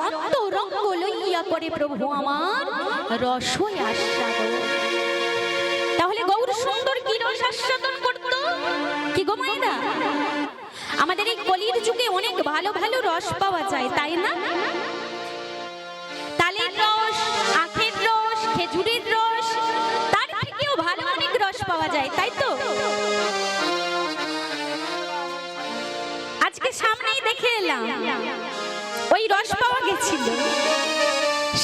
আর অন্তরঙ্গ লইয়া করে প্রভু আমার রসই আস্বাদন। তাহলে গৌর সুন্দর কি রস আস্বাদন করতো? কি গো মায়েরা, আমাদের এই কলির যুগে অনেক ভালো ভালো রস পাওয়া যায়, তাই না? তালের রস, আখের রস, খেজুরের রস, তার থেকেও ভালো অনেক রস পাওয়া যায়, তাই তো? আজকে সামনেই দেখে এলাম ওই রস পাওয়া গেছিল।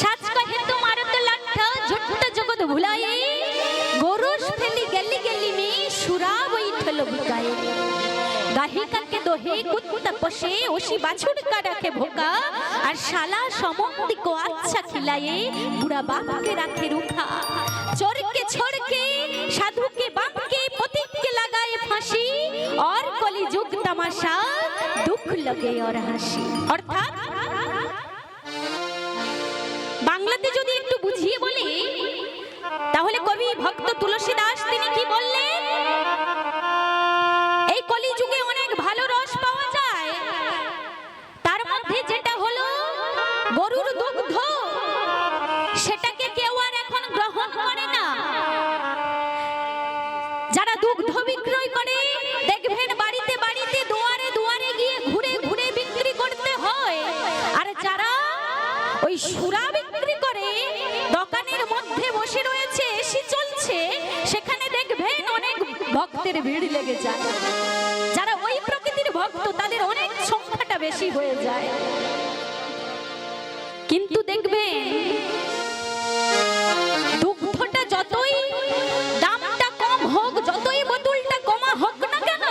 সাজ কহে তোমার তো লাঠা ঝুট্ট জগৎ ভুলায়ে, গোরস ফেলি গেলি গেলি মে সুরা বৈঠল বিকায়ে। গাহিকা के दोहे कुत्ता पोषे ओशी बाछुर का रखे भोका, और शाला समंदी को अच्छा खिलाए बुरा बाप के रखे रूखा। चोर के छोड़ के साधु के बाप के पथिक के लगाए फांसी, और कली जुग तमाशा दुख लगे और हासि। अर्थात বাংলাতে যদি একটু বুঝিয়ে বলি তাহলে কবি ভক্ত তুলসী দাস তিনি কি বললেন? এই কলি যুগে অনেক ভালো রস পাওয়া যায়, তার মধ্যে যেটা হলো গরুর দুগ্ধ, সেটাকে কেউ আর এখন গ্রহণ করে না। যারা দুগ্ধ বিক্রয় করে দেখবেন বাড়িতে বাড়িতে দুয়ারে দুয়ারে গিয়ে ঘুরে ঘুরে বিক্রি করতে হয়, আর যারা ওই সুরা বিক্রি করে দোকানের মধ্যে বসে রয়েছে, এসি চলছে, সেখানে দেখবেন অনেক ভক্তের ভিড় লেগে যায়। যারা ওই প্রকৃতির ভক্ত তাদের অনেক সংখ্যাটা বেশি হয়ে যায়। কিন্তু দেখবেন দুগ্ধটা যতই দামটা কম হোক, যতই বোতলটা কমা হোক না কেন,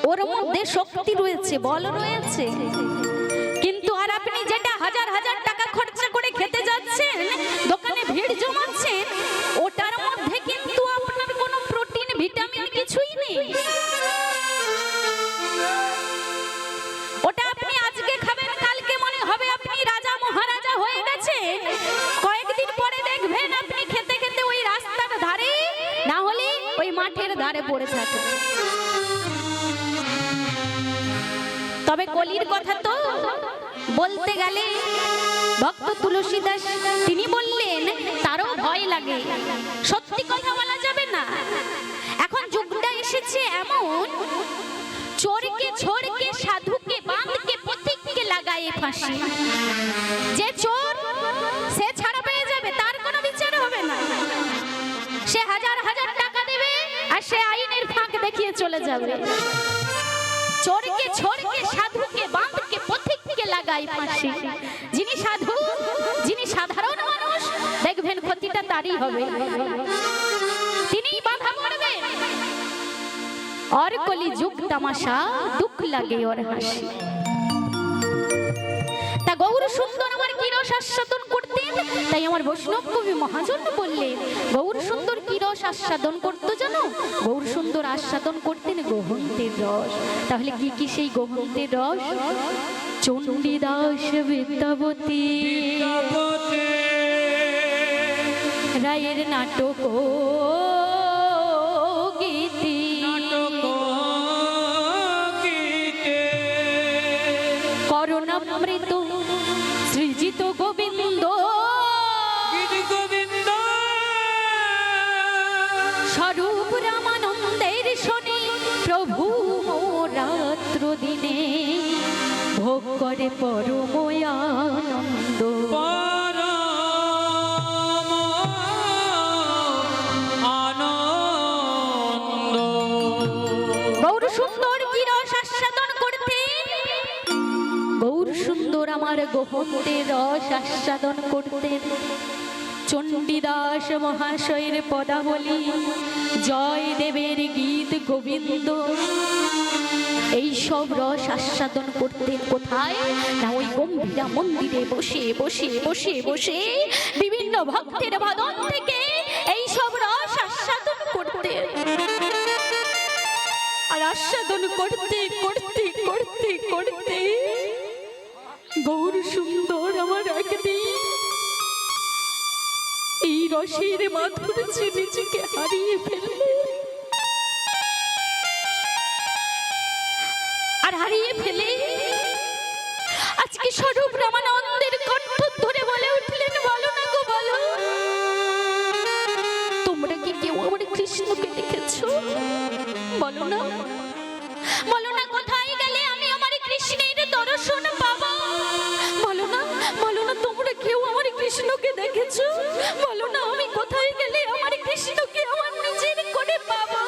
ওর মধ্যে শক্তি রয়েছে, বল রয়েছে। কিন্তু আর আপনি যেটা হাজার হাজার টাকা খরচা করে খেতে যাচ্ছেন, দোকানে ভিড় জমাচ্ছেন, ওটার মধ্যে কিন্তু আপনার কোনো প্রোটিন ভিটামিন কিছুই নেই। ওটা আপনি আজকে খাবেন, কালকে মনে হবে আপনি রাজা মহারাজা হয়ে গেছেন, কয়েকদিন পরে দেখবেন আপনি খেতে খেতে ওই রাস্তার ধারে না হলে ওই মাঠের ধারে পড়ে থাকেন। তবে কলির কথা তো বলতে গেলে ভক্ত তুলসী দাস তিনি বললেন তারও ভয় লাগে, সত্যি কথা বলা যাবে না। এখন যুগটা এসেছে এমন, চোরকে ছোড়কে সাধুকে বাঁধকে পথিককে লাগায়ে ফাঁসি। যে চোর সে ছাড়া পেয়ে যাবে, তার কোনো বিচার হবে না। সে হাজার হাজার টাকা দেবে আর সে আইনের ফাঁক দেখিয়ে চলে যাবে। চোরকে ছোড়কে সাধুকে বাঁধকে পথিককে লাগায় ফাঁসি। যিনি সাধু, যিনি সাধারণ মানুষ, দেখবেন ক্ষতিটা তারই হবে, তিনিই বাধা পড়বে। और कली जुग तमाशा दुख लगे और हासि। তা গৌর সুন্দর আমার কি রস আস্বাদন করতেন? তাই আমার বৈষ্ণব কবি মহাজন বললেন গৌর সুন্দর কি রস আস্বাদন করতো জানো? গৌর সুন্দর আস্বাদন করতেন গোহন্তের রস। তাহলে কি কি সেই গোহন্তের রস? চণ্ডীদাস বিদ্যাবতী রায়ের নাটক করুণামৃত সৃজিত গোবিন্দ স্বরূপ রামানন্দের শনি প্রভু রাত্র দিনে ভোগ করে পরম আনন্দ। গৌর সুন্দর কি রস আস্বাদন করতেন? গৌর সুন্দর আমার গোহন্তের রস আস্বাদন করতেন। চণ্ডীদাস মহাশয়ের পদাবলী, জয় দেবের গীত গোবিন্দ, এই সব রস আস্বাদন করতেন কোথায়? না ওই গম্ভীরা মন্দিরে বসে বসে বসে বসে বিভিন্ন ভক্তের বাদন থেকে এই সব রস আস্বাদন করতেন। আর আস্বাদন করতে করতে করতে করতে গৌর সুন্দর আমার একদিন এই রসের মাধুর্যে নিজেকে হারিয়ে ফেললেন। আর হারিয়ে ফেলে আজকে স্বরূপ রামানন্দের কণ্ঠ ধরে বলে উঠলেন, বলো না গো বলো, তোমরা কি কেউ আমার কৃষ্ণকে দেখেছো? বলো না, বলো না, কোথায় গেলে আমি আমার কৃষ্ণের দর্শন পাবো? বলো না, বলো না, তোমরা কেউ আমার কৃষ্ণকে দেখেছো? বলো না, আমি কোথায় গেলে আমার কৃষ্ণকে আমার নিজের করে পাবো?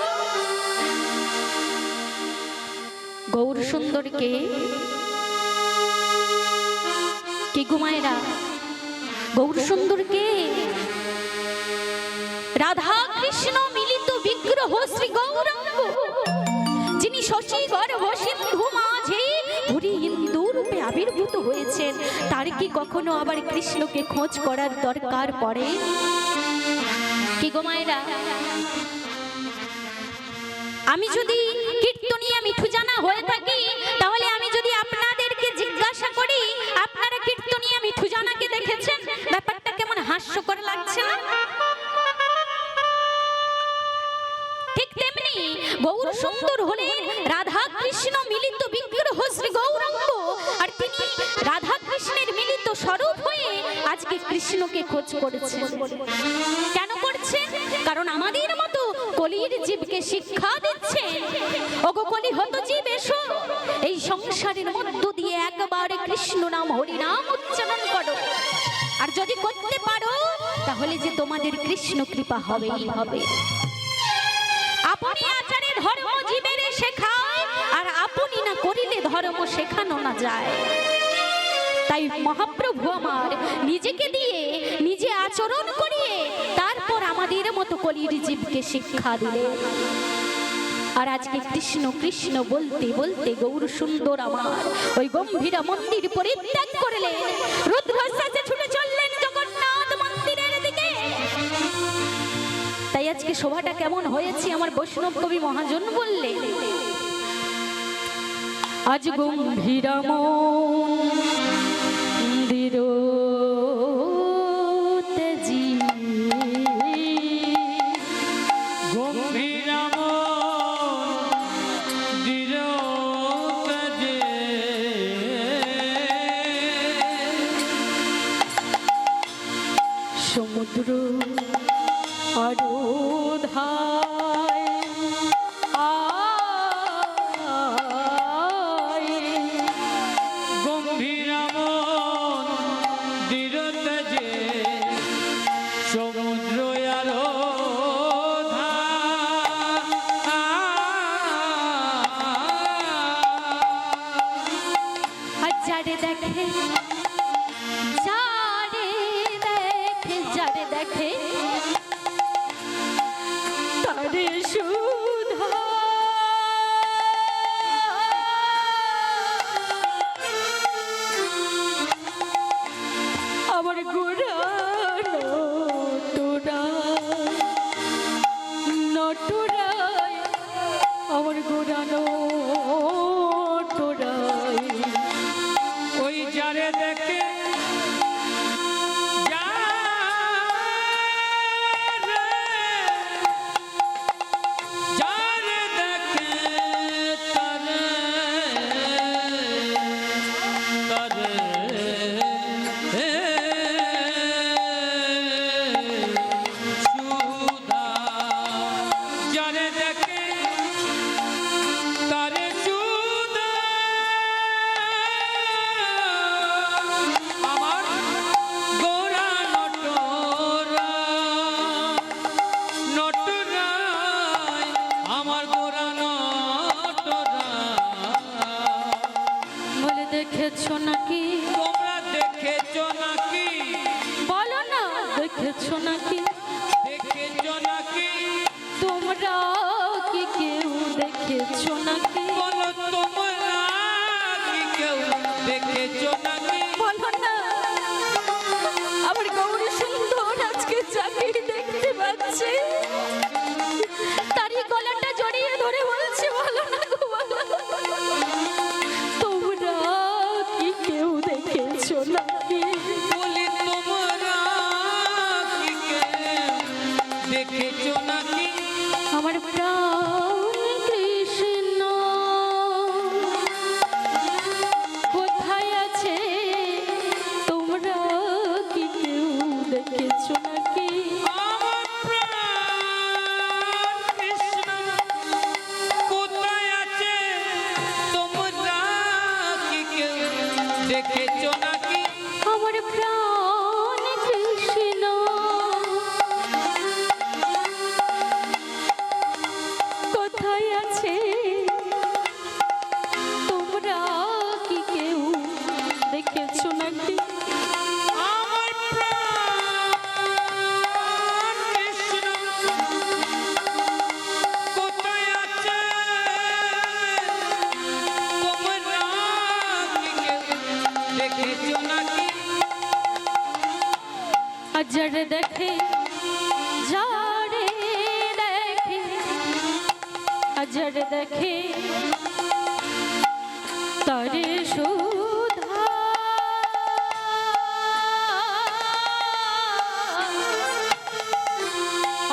গৌর সুন্দরকে কি ঘুমায়রা? গৌর সুন্দরকে রাধা কৃষ্ণ মিলিত বিগ্রহ শ্রী গৌরাঙ্গ, যিনি শশী গর্ভ সিন্ধু মাঝে হরি হিন্দু রূপে আবির্ভূত হয়েছেন, তার কি কখনো আবার কৃষ্ণকে খোঁজ করার দরকার পড়ে? কি গো মায়েরা, আমি যদি কীর্তনিয়া মিঠু জানা হয়ে থাকি, তাহলে আমি যদি আপনাদেরকে জিজ্ঞাসা করি, আপনারা কীর্তনিয়া মিঠু জানাকে দেখেছেন? ব্যাপারটা কেমন হাস্যকর লাগছে না? ঠিক তেমনি গৌর সুন্দর হলেন রাধা কৃষ্ণ মিলিত বিগ্রহ শ্রী গৌরাঙ্গ, আর তিনি রাধা কৃষ্ণের মিলিত স্বরূপ হয়ে আজকে কৃষ্ণকে খোঁজ করেছেন। কেন করছেন? কারণ আমাদের মতো কলির জীবকে শিক্ষা দিচ্ছেন, ওগো কলি হত জীব এসো, এই সংসারের মধ্য দিয়ে একবার কৃষ্ণ নাম হরি নাম উচ্চারণ করো, আর যদি করতে পারো তাহলে যে তোমাদের কৃষ্ণ কৃপা হবেই হবে। আপনি আচারে ধর্ম জীবের শেখায়, আর আপনি না করিলে ধর্ম শেখানো না যায়। তাই মহাপ্রভু আমার নিজেকে দিয়ে নিজে আচরণ করিয়ে তারপর আমাদের মতো কলির জীবকে শিক্ষা দিলেন। আর আজকে কৃষ্ণ কৃষ্ণ বলতে বলতে গৌর সুন্দর আমার ওই গম্ভীরা মন্দির পরিত্যাগ করলেন, রুদ্রশ্বাসে ছুটে চললেন জগন্নাথ মন্দিরের দিকে। তাই আজকে শোভাটা কেমন হয়েছে আমার বৈষ্ণব কবি মহাজন বললেন, আজ গম্ভীরা মন্দির তেজি, গম্ভীরা মন্দির তেজে, সমুদ্র আরোধায় গম্ভীরা মন্দির তেজে, সমুদ্র যারে দেখে, যারে দেখে, যারে দেখে তারে সুধা, আমার গোড়া নটুরাই, আমার গোড়া নটুরাই, ওই যারে দেখে যারে দেখে তারে তারে সুধা, যারে দেখে তারে সুধা, আমার গোরা নটরায়, আমার গোরা নটরায়। বলে দেখেছো নাকি? তোমরা দেখেছো নাকি? বলো না, দেখেছো নাকি? দেখেছো নাকি? তোমরা কি কেউ দেখেছো নাকি? বলো তোমরা কি কেউ দেখেছো নাকি? বলো না, আমার গৌরী সুন্দর আজকে যাকে দেখতে পাচ্ছে তারই গলাটা জড়িয়ে ধরে বলছে, বলো না গো বলো, তোমরা কি কেউ দেখেছো নাকি? বলি তোমরা কি কেউ দেখেছো নাকি? আমার প্রাণ কৃষ্ণ কোথায় আছে যার দেখে তারে সুধা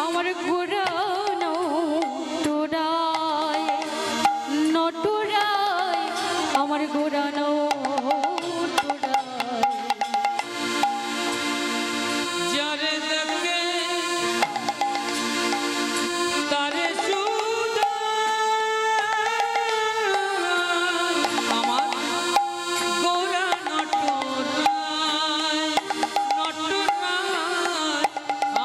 আমার ঘোরানো টোরায় নটোরায় আমার ঘোরানো যারে দেখে তারে সুধা আমার গোরা নটরায় নটরায়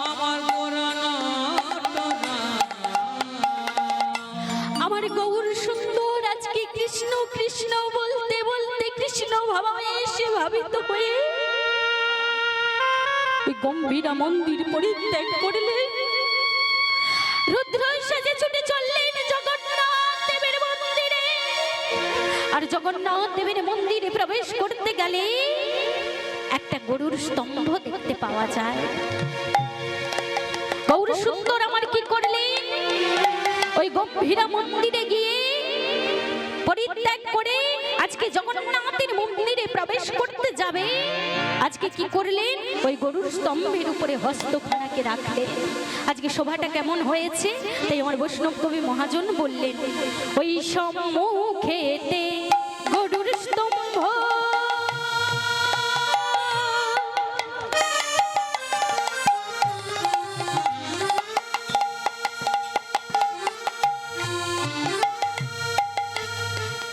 আমার গোরা নটরায় আমার গৌর সুন্দর আজকে কৃষ্ণ কৃষ্ণ বলতে বলতে কৃষ্ণ ভাবায় এসে ভাবিত হয়ে ওই গম্ভীরা মন্দির পরিত্যাগ করলে রুদ্র সেজে ছুটে চললেন জগন্নাথ দেবের মন্দিরে। আর জগন্নাথ দেবের মন্দিরে প্রবেশ করতে গেলে একটা গরুর স্তম্ভ দেখতে পাওয়া যায়। গৌর সুন্দর আমার কি করলেন, ওই গম্ভীরা মন্দিরে গিয়ে পরিত্যাগ করে আজকে জগন্নাথের মন্দিরে প্রবেশ করতে যাবে। আজকে কি করলেন, ওই গরুর স্তম্ভের উপরে হস্তখানাকে রাখলেন। আজকে শোভাটা কেমন হয়েছে, তাই আমার বৈষ্ণব কবি মহাজন বললেন, ওই সম্মুখেতে গরুর স্তম্ভ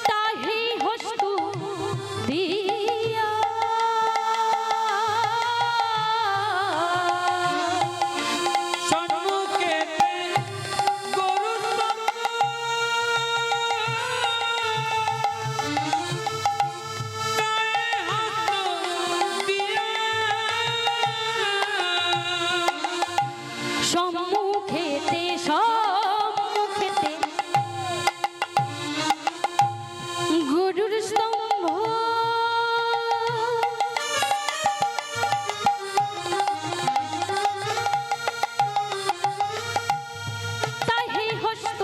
তাহে হস্ত দিয়া সম্মুখেতে গরুর স্তম্ভ গায়ে হাত দিয়া সম্মুখেতে সম্মুখেতে গরুর স্তম্ভ তাহে হস্ত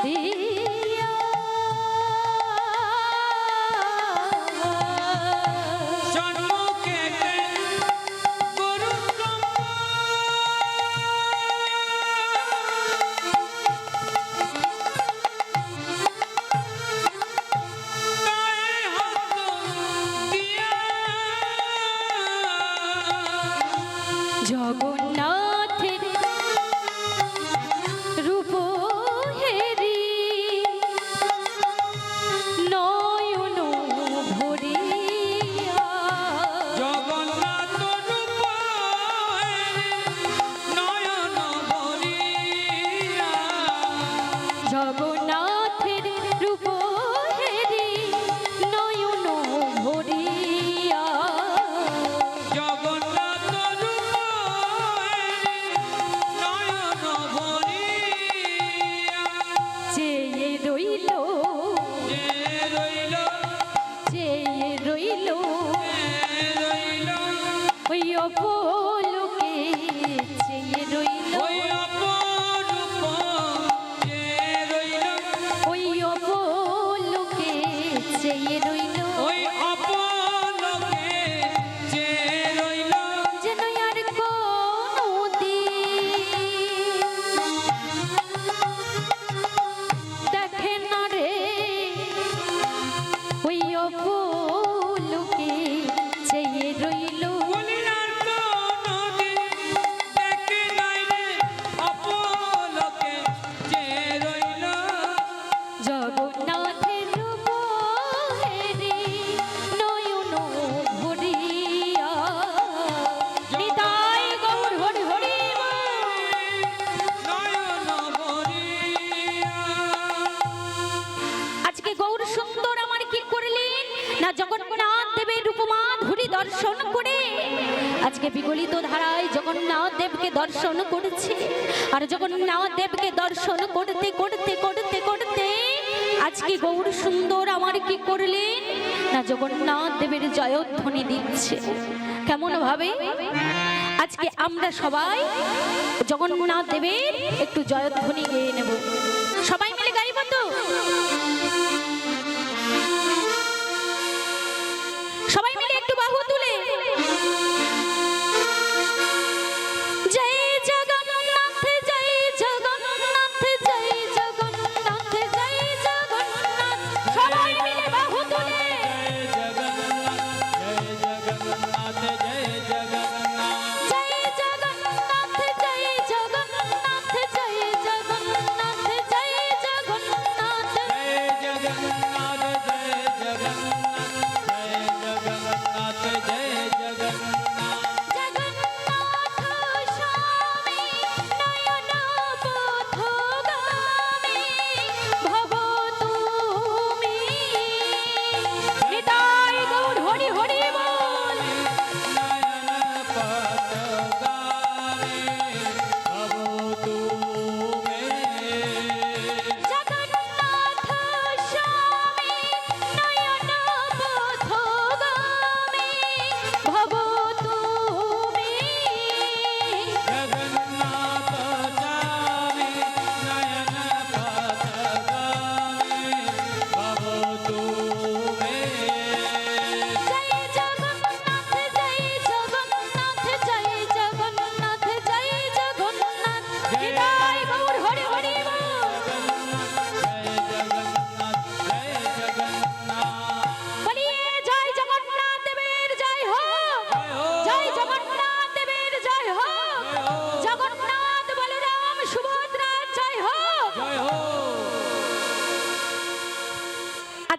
দিয়া সম্মুখেতে গরুর স্তম্ভ গায়ে হাত দিয়া জগন্নাথের রূপ হেরি নয়ন ভরিয়া জগন্নাথ রূপ নয়ন ভরিয়া জগন্নাথের রূপ হেরি নয়ন ভরিয়া জগন্নাথ রূপ নয়ন ভরিয়া চেয়ে রইল যে রইল চেয়ে রইল রইল ওই অপলোকে চেয়ে রইল ওই অপরূপ যে রইল ওই অপলোকে চেয়ে রইল ওই অপলোকে যে রইল যেন আর কোনো দিন দেখে না রে ওই অপলোকে চেয়ে রইল বলিনার কোনদিন দেখে নাই রে অপলোকে যে রইল জগন্নাথের রূপ হেরি নয়ন ভরিয়া নিতাই গৌর হরি হরি নয়ন ভরিয়া আজকে গৌর সুন্দর আমার কি করলেন না, জগন্নাথ দেবের রূপমা ধুরি দর্শন করে আজকে বিগলিত ধারায় জগন্নাথ দেবকে দর্শন করেছে। আর জগন্নাথ দেবকে দর্শন করতে করতে করতে করতে আজকে গৌর সুন্দর আমার কি করলেন না, জগন্নাথ দেবের জয়ধ্বনি দিচ্ছে। কেমন ভাবে আজকে আমরা সবাই জগন্নাথ দেবের একটু জয়ধ্বনি গেয়ে নেব, সবাই মিলে গাইব।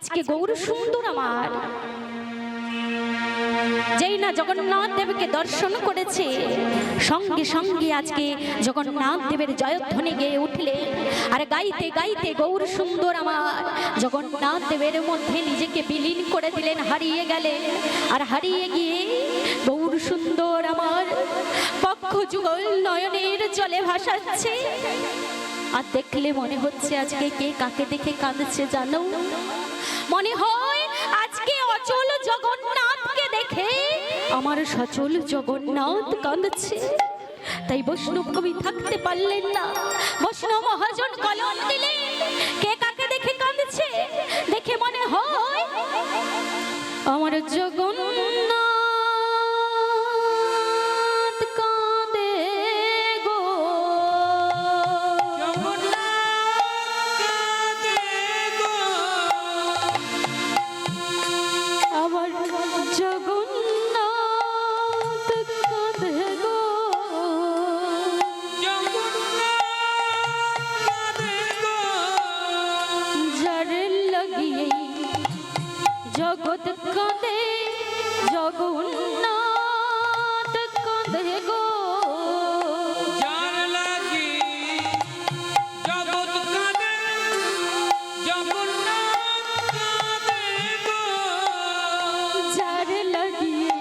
আজকে গৌর সুন্দর আমার যেই না জগন্নাথ দেবকে দর্শন করেছে, সঙ্গে সঙ্গে আজকে জগন্নাথ দেবের জয়ধ্বনি গেয়ে উঠলে আর গাইতে গাইতে গৌর সুন্দর আমার জগন্নাথ দেবের মধ্যে নিজেকে বিলীন করে দিলেন, হারিয়ে গেলেন। আর হারিয়ে গিয়ে গৌর সুন্দর আমার পক্ষ যুগল নয়নের জলে ভাসাচ্ছে। আর দেখলে মনে হচ্ছে আজকে কে কাকে দেখে কাঁদছে জানো? মনে হয় আজকে অচল জগন্নাথকে দেখে আমার সচল জগন্নাথ কাঁদছে। তাই বৈষ্ণব কবি থাকতে পারলেন না, বৈষ্ণব মহাজন কলম দিলেন, কে কাকে দেখে কাঁদছে? দেখে মনে হয় আমার জগন্নাথ কাঁদে গো, আমার জগন্নাথ কাঁদে গো, যার লাগিয়ে জগৎ কাঁদে, জগন্নাথ কাঁদে গো, যার লাগিয়ে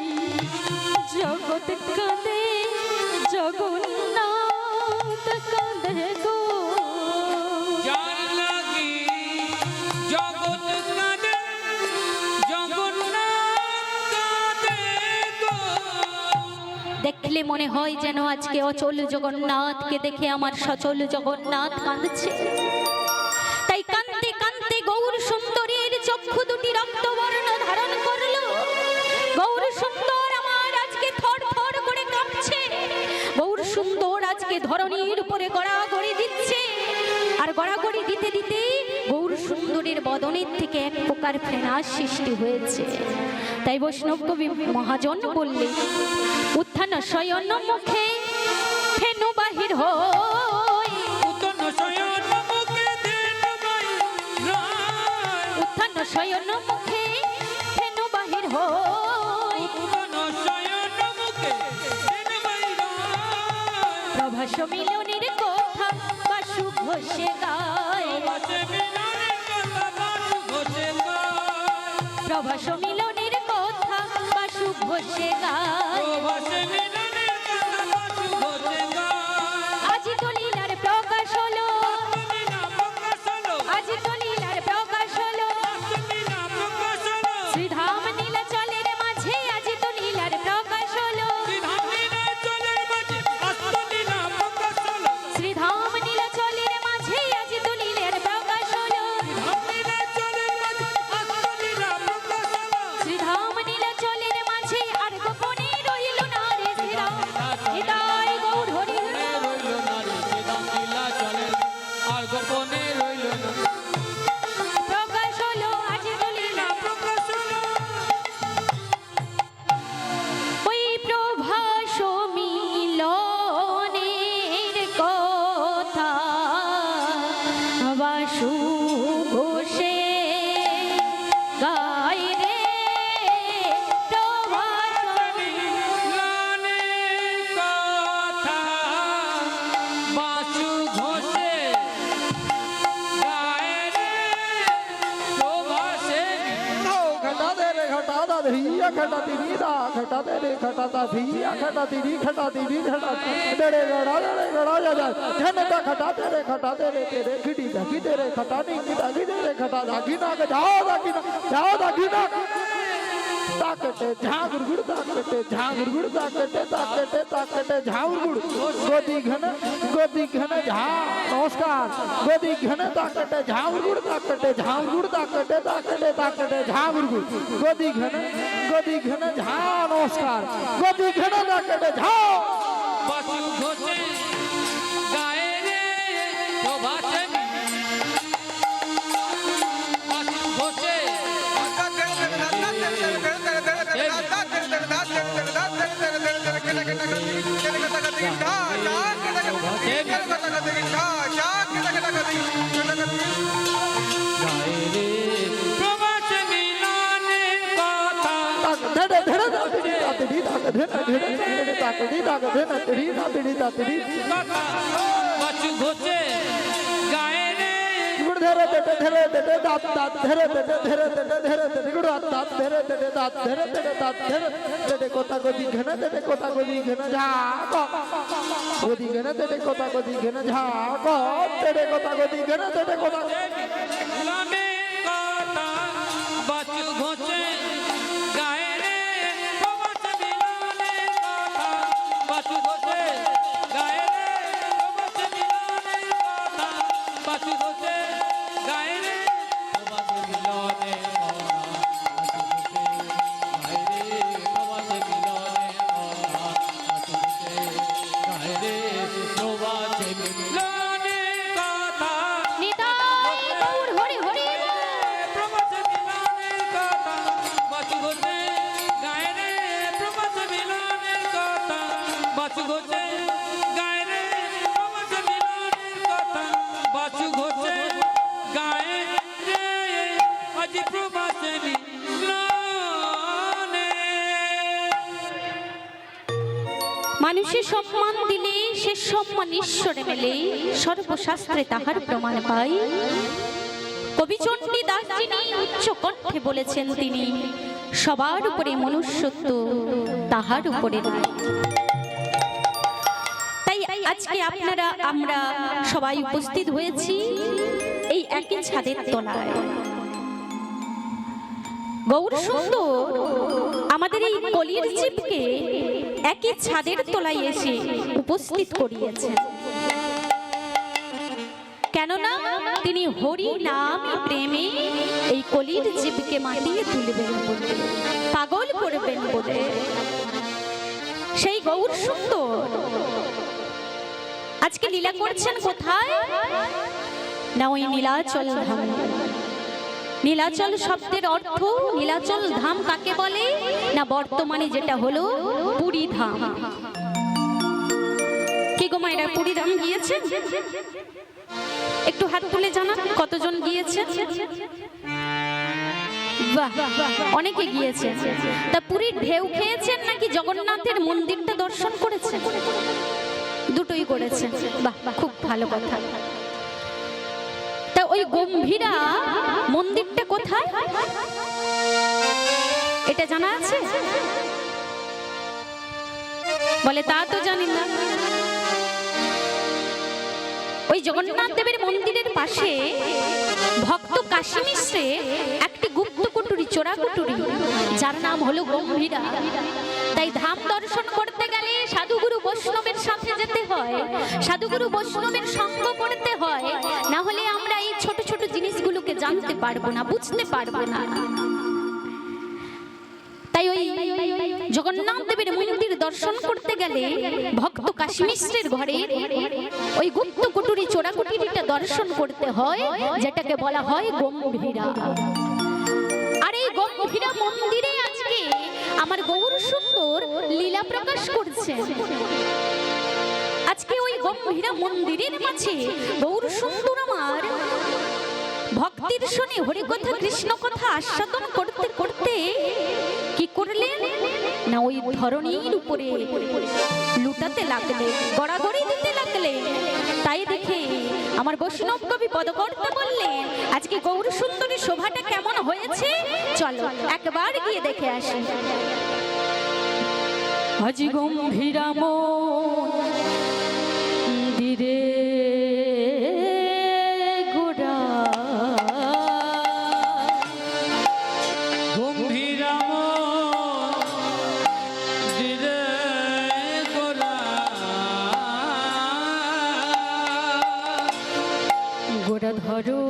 জগৎ কাঁদে, জগন্নাথ কাঁদে গো। দেখলে মনে হয় যেন আজকে অচল জগন্নাথকে দেখে আমার সচল জগন্নাথ কাঁদছে। তাই কাঁদতে কাঁদতে গৌর সুন্দরীর চক্ষু দুটি রক্তবর্ণ ধারণ করলো। গৌর সুন্দর আমার আজকে থর থর করে কাঁপছে। গৌর সুন্দর আজকে ধরণীর উপরে গড়াগড়ি দিচ্ছে। আর গড়াগড়ি দিতে দিতে গৌর সুন্দরীর বদনের থেকে এক প্রকার ফেনার সৃষ্টি হয়েছে। তাই বৈষ্ণব কবি মহাজন বললেন, উত্থান শয়ন মুখে ফেনু বাহির হই, উত্থান শয়ন মুখে ফেনু বাহির হই, প্রভাস মিলনের কথা বাসু ঘোষে গায়, প্রভাস মিলনের কথা বাসু ঘোষে গায়, আজি তো লীলার প্রকাশ হলো, আজি তো লীলার প্রকাশ হলো, শ্রীধাম নীলাচলের মাঝে আজি তো লীলার প্রকাশ হলো, শ্রীধাম নীলাচলের মাঝে আজি তো লীলার প্রকাশ হলো, শ্রীধাম নীলাচলের মাঝে আর গোপনে রইল না রে শ্রীরাম, হৃদয় গৌর হরি প্রকাশ হলো, আজি তো লীলা ওই প্রভাস মিলনের কথা বাসু ঘোষে গায় রে, প্রভাস घटा दे रे घटा दा धिया घटा तिरी दा घटा दे रे घटा दा धिया घटा तिरी घटा दे रे गड़ा जा जा धन दा घटा दे रे तेरे गिटी दा गिटे रे घटा नी गिटा गिटे रे घटा दा गिना के जाओ दा गिना ताकटे झांगुड़ ताकटे झांगुड़ ताकटे झांगुड़ गोदी घन झा नमस्कार गोदी घन ताकटे झांगुड़ ताकटे झांगुड़ गोदी घन झा नमस्कार गोदी घन ताकटे झाओ প্রভা ধেনা ধেনা ধেনা তাকদি তাক ধেনা তেরি না তেরি তা তেরি কথা বাছু ঘোচে গায়ে রে গুড় ধরে দেটে ধরে দেটে দাঁত দাঁত ধরে দেটে ধরে দেটে ধরে দেটে গুড় দাঁত দাঁত ধরে দেটে দাঁত ধরে দেটে দাঁত ধরে দেটে কোথা গদি ঘেনা দেটে কোথা গদি ঘেনা ঝাক গদি ঘেনা দেটে কোথা গদি ঘেনা ঝাক দেটে কোথা গদি ঘেনা দেটে কোথা লানে কথা বাছু ঘোচে গায়ে রে প্রবাস মিলনে কথা বাছু ঘোচে গায়ে রে প্রবাস মিলনে কথা বাছু ঘোচে গায়ে রে প্রবাস মিলনে লানে কথা নিতাই গৌর হরি হরি প্রবাস মিলনের কথা বাছু ঘোচে গায়ে রে প্রবাস মিলনের কথা বাছু ঘোচে গায়ে রে প্রবাস মিলনের কথা বাছু ঘোচে গায়ে রে আজ প্রবাস মিলনে মানুষের সম্মান দিলে সে সম্মান ঈশ্বরে মেলে সর্বশাস্ত্রে তাহার প্রমাণ পাই কবি চণ্ডী দাস যিনি উচ্চ কণ্ঠে বলেছেন তিনি সবার উপরে মনুষ্যত্ব তাহার উপরে নাই। তাই আজকে আপনারা আমরা সবাই উপস্থিত হয়েছি এই একই ছাদের তলায়। গৌর সুন্দর আমাদের এই কলির জীবকে একই ছাদের তলায় এসে উপস্থিত করিয়েছেন, কেননা তিনি হরি নাম প্রেমে এই কলির জীবকে মাটিয়ে তুলবেন বলে, পাগল করবেন বলে। সেই গৌর সুন্দর আজকে লীলা করছেন কোথায় না ওই নীলাচল ধামে। নীলাচল শব্দের অর্থ, নীলাচল ধাম কাকে বলে না বর্তমানে যেটা হলো পুরী ধাম। কি গো মায়েরা পুরী ধাম গিয়েছেন? একটু হাত তুলে জানান কতজন গিয়েছে? বাহ, অনেকে গিয়েছে। তা পুরীর ঢেউ খেয়েছেন নাকি জগন্নাথের মন্দিরটা দর্শন করেছেন? দুটোই করেছেন, বাহ খুব ভালো কথা। তা ওই গম্ভীরা মন্দিরটা কোথায় এটা জানা আছে? বলে তা তো জানি না। ওই জগন্নাথ দেবের মন্দিরের পাশে ভক্ত কাশী মিশ্রে একটি গুপ্ত কুটুরি, চোরা কুটুরি, যার নাম হলো গম্ভীরা। তাই ধাম দর্শন করতে গেলে সাধুগুরু বৈষ্ণবের সাথে যেতে হয়, সাধুগুরু বৈষ্ণবের সঙ্গ করতে হয়, না হলে আমরা এই ছোট ছোট জিনিসগুলোকে জানতে পারবো না, বুঝতে পারবো না। তাই ওই জগন্নাথ দেবের মন্দির দর্শন করতে গেলে ভক্ত কাশী মিশ্রের ঘরে ওই গুপ্ত কুটুরি, চোরা কুটুরিটা দর্শন করতে হয়, যেটাকে বলা হয় গম্ভীরা। আর এই গম্ভীরা মন্দিরে আজকে আমার গৌর সুন্দর লীলা প্রকাশ করছে। আজকে ওই গম্ভীরা মন্দিরের মাঝে গৌর সুন্দর আমার ভক্তির শুনে হরিকথা কৃষ্ণ কথা আস্বাদন করতে করতে কি করলেন না ওই ধরণীর উপরে লুটাতে লাগলেন, গড়াগড়ি দিতে লাগলেন। তাই দেখে আমার বৈষ্ণব কবি পদকর্তা বললেন আজকে গৌর সুন্দরী শোভাটা কেমন হয়েছে, চলো একবার গিয়ে দেখে আসি। আজি গম্ভীরা মন্দিরে গোড়া ধরো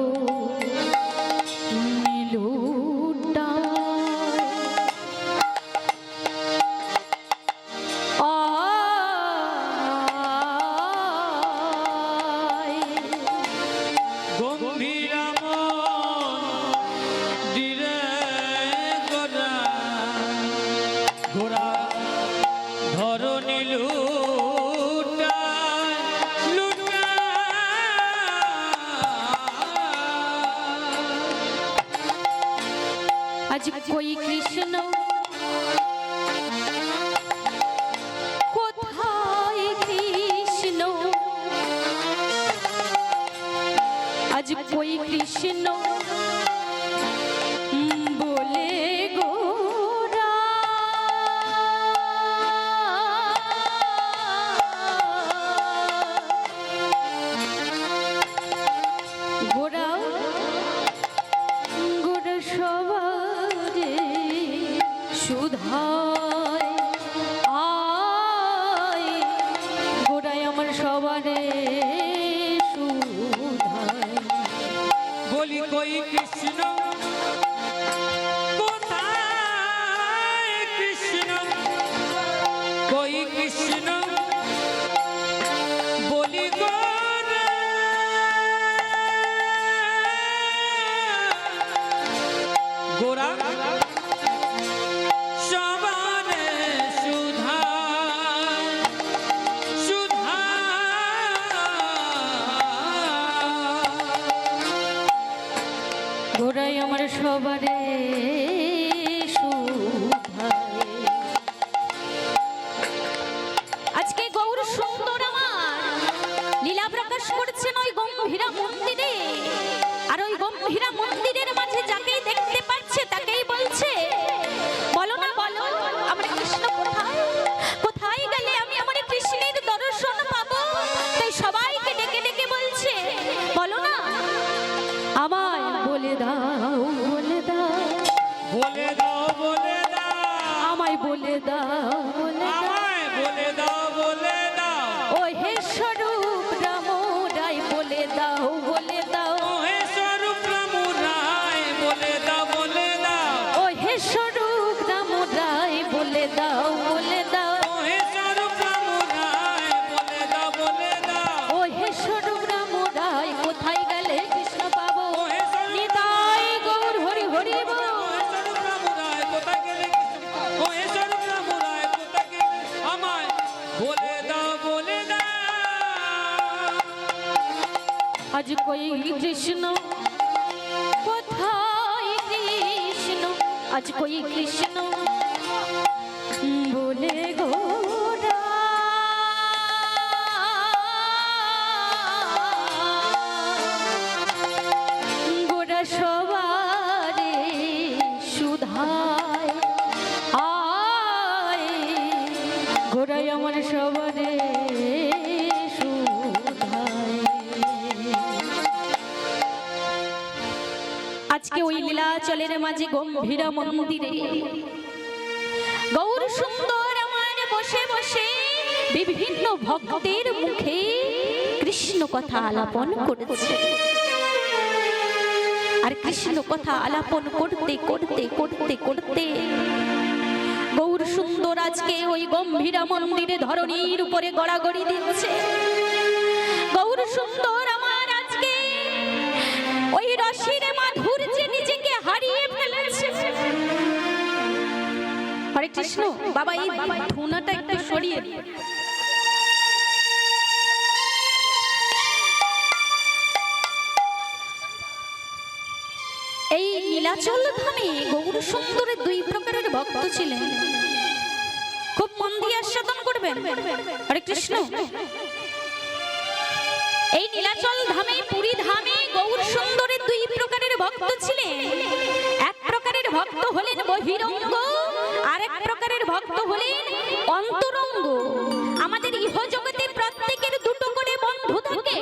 নীলুটা গম্ভীরা মন্দিরে গোরা গোরা ধরণী লুটা লুটা আজ কই কৃষ্ণ আজ কই কৃষ্ণ বলে গোরা গোরা গোরা সবারে সুধায় আয় গোড়ায় আমার সবারে সুধায় বলি কই কৃষ্ণ কোথায় কৃষ্ণ কই কৃষ্ণ বলি গোরা গোরা সবারে সুধা সুধা গোড়ায় আমার সবারে সুধায় আজকে গৌর সুন্দর আমার লীলা প্রকাশ করছেন ওই গম্ভীরা মন্দিরে আর ওই গম্ভীরা মন্দিরের মাঝে যাকেই দেখতে পাচ্ছে তাকেই বলছে বলো না বলো আমার কৃষ্ণ কোথায় কোথায় গেলে আমি আমার কৃষ্ণের দর্শন পাবো তাই সবাইকে ডেকে ডেকে বলছে বলো না আমায় বলে দাও বলে দাও বলে দাও বলে দাও আমায় বলে দাও বলে দাও আমায় বলে দাও বলে দাও ও হে স্বরূপ রামরাই বলে দাও বলে দাও ও হে স্বরূপ রামুরাই বলে দাও বলে দাও ও হে স্বরূপ রামরাই বলে দাও বলে দাও ও হে স্বরূপ রামুরাই বলে দাও বলে দাও ও হে স্বরূপ রামরাই কোথায় গেলে কৃষ্ণ পাবো ও হে স্বরূপ নিতাই গৌর হরি হরি বল ও হে স্বরূপ রামুরাই কোথায় গেলে ও হে স্বরূপ রামুরাই কোথায় গেলে আমায় বলে দাও বলে দাও আজ কই কৃষ্ণ কোথায় কৃষ্ণ আজ কই কৃষ্ণ বলে গোরা গোরা সবারে সুধায় আয় গোড়ায় আমার সবারে সুধায় আজকে ওই লীলাচলের মাঝে গম্ভীরা মন্দিরে গৌর সুন্দর আমার বসে বসে বিভিন্ন ভক্তের মুখে কৃষ্ণ কথা আলাপন করেছে আর কৃষ্ণ কথা আলাপন করতে করতে করতে করতে গৌর সুন্দর আজকে ওই গম্ভীরা মন্দিরে ধরণীর উপরে গড়াগড়ি দিচ্ছে গৌর সুন্দর আমার আজকে ওই রসির মাধুর্যে নিজেকে হারিয়ে ফেলেছে হরে কৃষ্ণ বাবা এই ধুনাটা একটু সরিয়ে দিন। এই নীলাচল ধামে গৌর সুন্দরের দুই প্রকারের ভক্ত ছিলেন খুব মন দিয়ে আস্বাদন করবেন হরে কৃষ্ণ এই নীলাচল ধামে পুরী ধামে গৌর সুন্দরের দুই প্রকারের ভক্ত ছিলেন এক প্রকারের ভক্ত হলেন বহিরঙ্গ আর এক প্রকারের ভক্ত হলেন অন্তরঙ্গ আমাদের ইহ জগতে প্রত্যেকের দুটো করে বন্ধু থাকে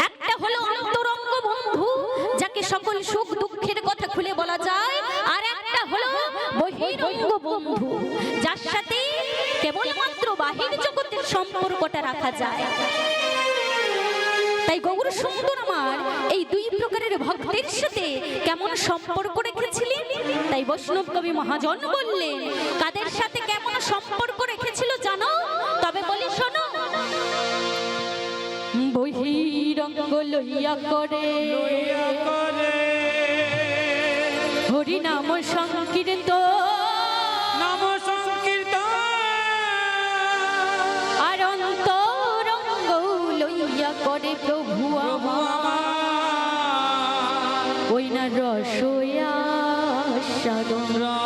একটা হলো অন্তরঙ্গ বন্ধু যাকে সকল সুখ দুঃখের কথা খুলে বলা যায় আর একটা হলো বহিরঙ্গ বন্ধু যার সাথে কেবলমাত্র বাহির জগতের সম্পর্কটা রাখা যায় তাই গৌর সুন্দর আমার এই দুই প্রকারের ভক্তের সাথে কেমন সম্পর্ক রেখেছিলেন তাই বৈষ্ণব কবি মহাজন বললেন কাদের সাথে কেমন সম্পর্ক রেখেছিল জানো তবে বলি শোনো বহিরঙ্গ লইয়া করে হরি নাম সংকীর্তন নাম সংকীর্তন আর অন্তরঙ্গ লইয়া করে প্রভু আমার ওই না রসয়া সাধন